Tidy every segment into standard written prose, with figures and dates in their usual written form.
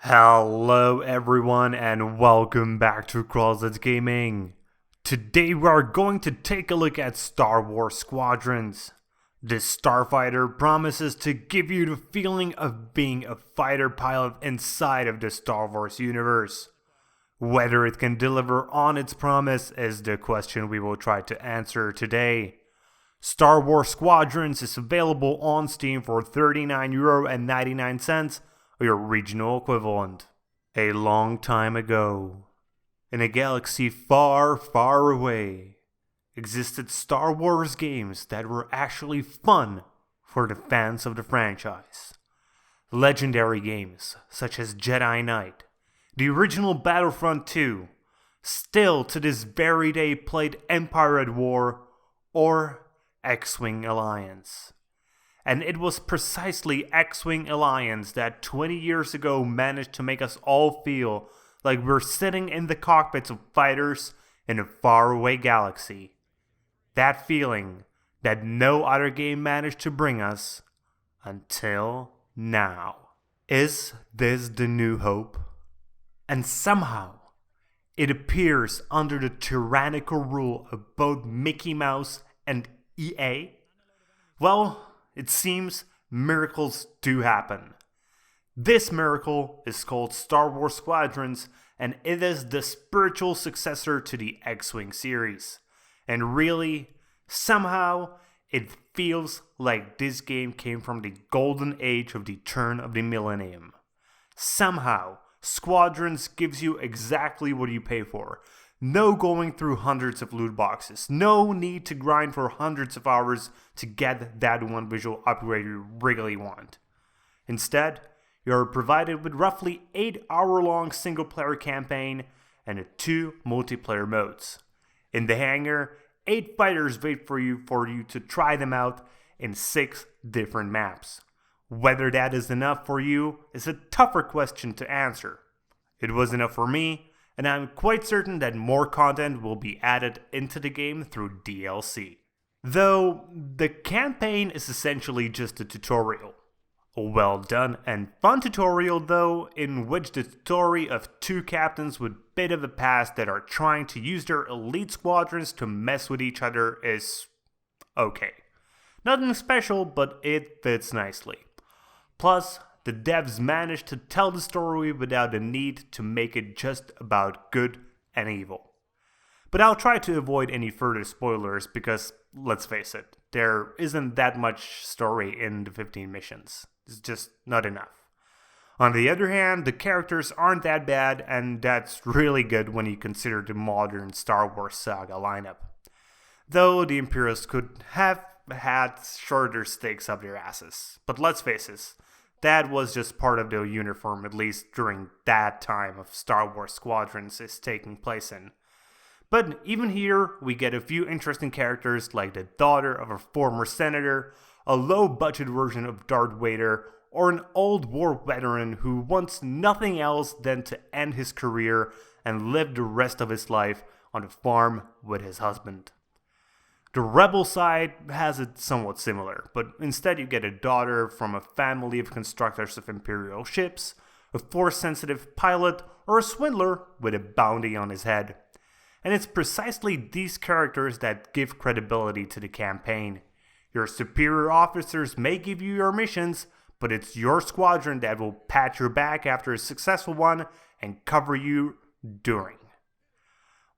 Hello everyone and welcome back to Closet Gaming. Today we are going to take a look at Star Wars Squadrons. This starfighter promises to give you the feeling of being a fighter pilot inside of the Star Wars universe. Whether it can deliver on its promise is the question we will try to answer today. Star Wars Squadrons is available on Steam for €39.99, or your regional equivalent. A long time ago, in a galaxy far, far away, existed Star Wars games that were actually fun for the fans of the franchise. Legendary games such as Jedi Knight, the original Battlefront 2, still to this very day played Empire at War, or X-Wing Alliance. And it was precisely X-Wing Alliance that 20 years ago managed to make us all feel like we're sitting in the cockpits of fighters in a faraway galaxy. That feeling that no other game managed to bring us until now. Is this the new hope? And somehow, it appears under the tyrannical rule of both Mickey Mouse and EA? Well, it seems miracles do happen. This miracle is called Star Wars Squadrons, and it is the spiritual successor to the X-Wing series. And really, somehow, it feels like this game came from the golden age of the turn of the millennium. Somehow, Squadrons gives you exactly what you pay for. No going through hundreds of loot boxes. No need to grind for hundreds of hours to get that one visual upgrade you really want. Instead, you're provided with roughly 8-hour-long single-player campaign and 2 multiplayer modes. In the hangar, 8 fighters wait for you to try them out in 6 different maps. Whether that is enough for you is a tougher question to answer. It was enough for me, and I'm quite certain that more content will be added into the game through DLC. Though, the campaign is essentially just a tutorial. A well done and fun tutorial though, in which the story of 2 captains with a bit of a past that are trying to use their elite squadrons to mess with each other is okay. Nothing special, but it fits nicely. Plus, the devs managed to tell the story without the need to make it just about good and evil. But I'll try to avoid any further spoilers because, let's face it, there isn't that much story in the 15 missions. It's just not enough. On the other hand, the characters aren't that bad, and that's really good when you consider the modern Star Wars saga lineup. Though the Imperials could have had shorter stakes up their asses. But let's face it, that was just part of the uniform, at least during that time of Star Wars Squadrons is taking place in. But even here, we get a few interesting characters like the daughter of a former senator, a low-budget version of Darth Vader, or an old war veteran who wants nothing else than to end his career and live the rest of his life on a farm with his husband. The rebel side has it somewhat similar, but instead you get a daughter from a family of constructors of Imperial ships, a Force-sensitive pilot, or a swindler with a bounty on his head. And it's precisely these characters that give credibility to the campaign. Your superior officers may give you your missions, but it's your squadron that will pat your back after a successful one and cover you during.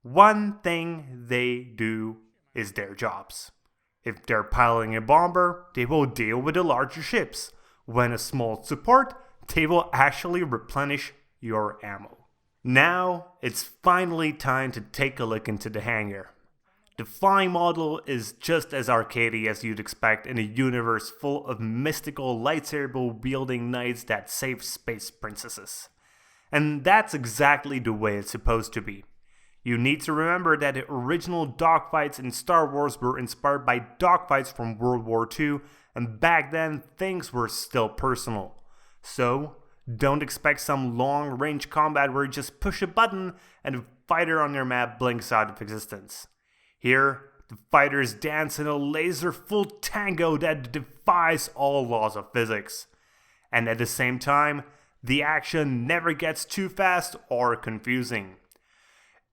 One thing they do is their jobs. If they're piloting a bomber, they will deal with the larger ships. When a small support, they will actually replenish your ammo. Now, it's finally time to take a look into the hangar. The flying model is just as arcadey as you'd expect in a universe full of mystical lightsaber-wielding knights that save space princesses. And that's exactly the way it's supposed to be. You need to remember that the original dogfights in Star Wars were inspired by dogfights from World War II, and back then things were still personal. So, don't expect some long-range combat where you just push a button and a fighter on your map blinks out of existence. Here, the fighters dance in a laser-full tango that defies all laws of physics. And at the same time, The action never gets too fast or confusing.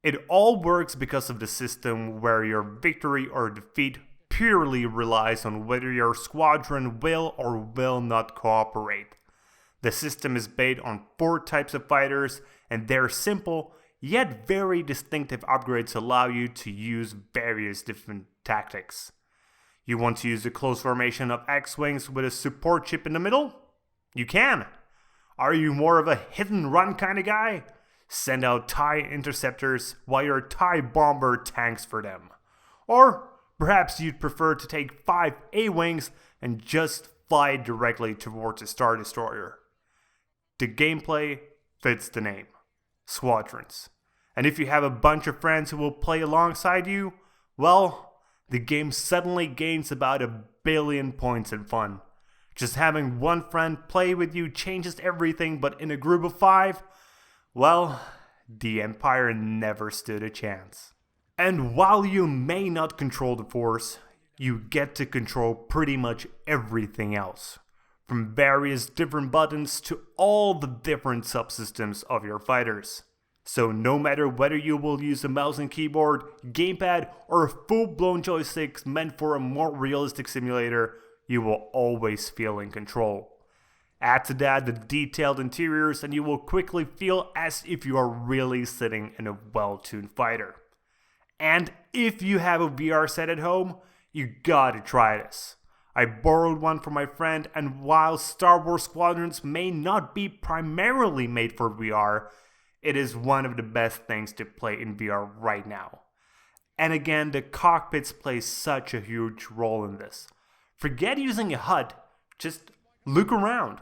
It all works because of the system where your victory or defeat purely relies on whether your squadron will or will not cooperate. The system is based on 4 types of fighters, and their simple yet very distinctive upgrades allow you to use various different tactics. You want to use a close formation of X-Wings with a support ship in the middle? You can. Are you more of a hit and run kind of guy? Send out TIE interceptors while your TIE bomber tanks for them. Or perhaps you'd prefer to take 5 A-Wings and just fly directly towards a Star Destroyer. The gameplay fits the name, Squadrons. And if you have a bunch of friends who will play alongside you, well, the game suddenly gains about 1 billion points in fun. Just having one friend play with you changes everything, but in a group of 5, well, the Empire never stood a chance. And while you may not control the Force, you get to control pretty much everything else. From various different buttons to all the different subsystems of your fighters. So no matter whether you will use a mouse and keyboard, gamepad, or a full-blown joystick meant for a more realistic simulator, you will always feel in control. Add to that the detailed interiors and you will quickly feel as if you are really sitting in a well-tuned fighter. And if you have a VR set at home, you gotta try this. I borrowed one from my friend, and while Star Wars Squadrons may not be primarily made for VR, it is one of the best things to play in VR right now. And again, the cockpits play such a huge role in this. Forget using a HUD, just look around.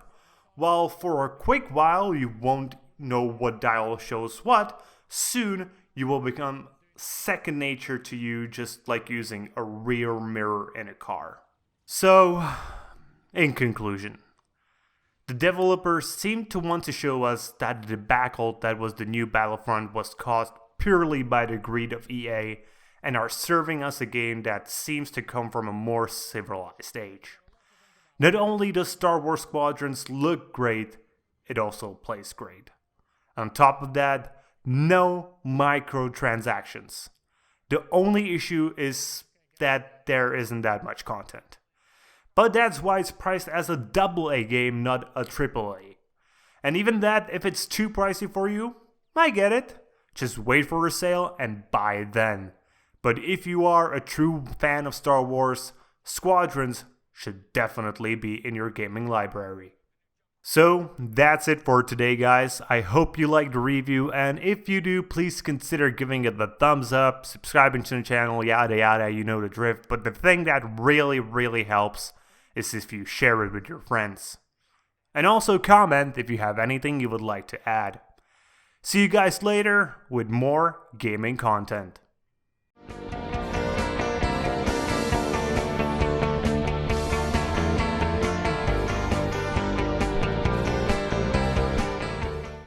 While for a quick while you won't know what dial shows what, soon you will become second nature to you, just like using a rear mirror in a car. So, in conclusion, the developers seem to want to show us that the debacle that was the new Battlefront was caused purely by the greed of EA, and are serving us a game that seems to come from a more civilized age. Not only does Star Wars Squadrons look great, it also plays great. On top of that, no microtransactions. The only issue is that there isn't that much content. But that's why it's priced as a AA game, not a AAA. And even that, if it's too pricey for you, I get it. Just wait for a sale and buy then. But if you are a true fan of Star Wars, Squadrons should definitely be in your gaming library. So that's it for today, guys. I hope you liked the review, and if you do, please consider giving it the thumbs up, subscribing to the channel, yada yada, you know the drift. But the thing that really helps is if you share it with your friends. And also comment if you have anything you would like to add. See you guys later with more gaming content.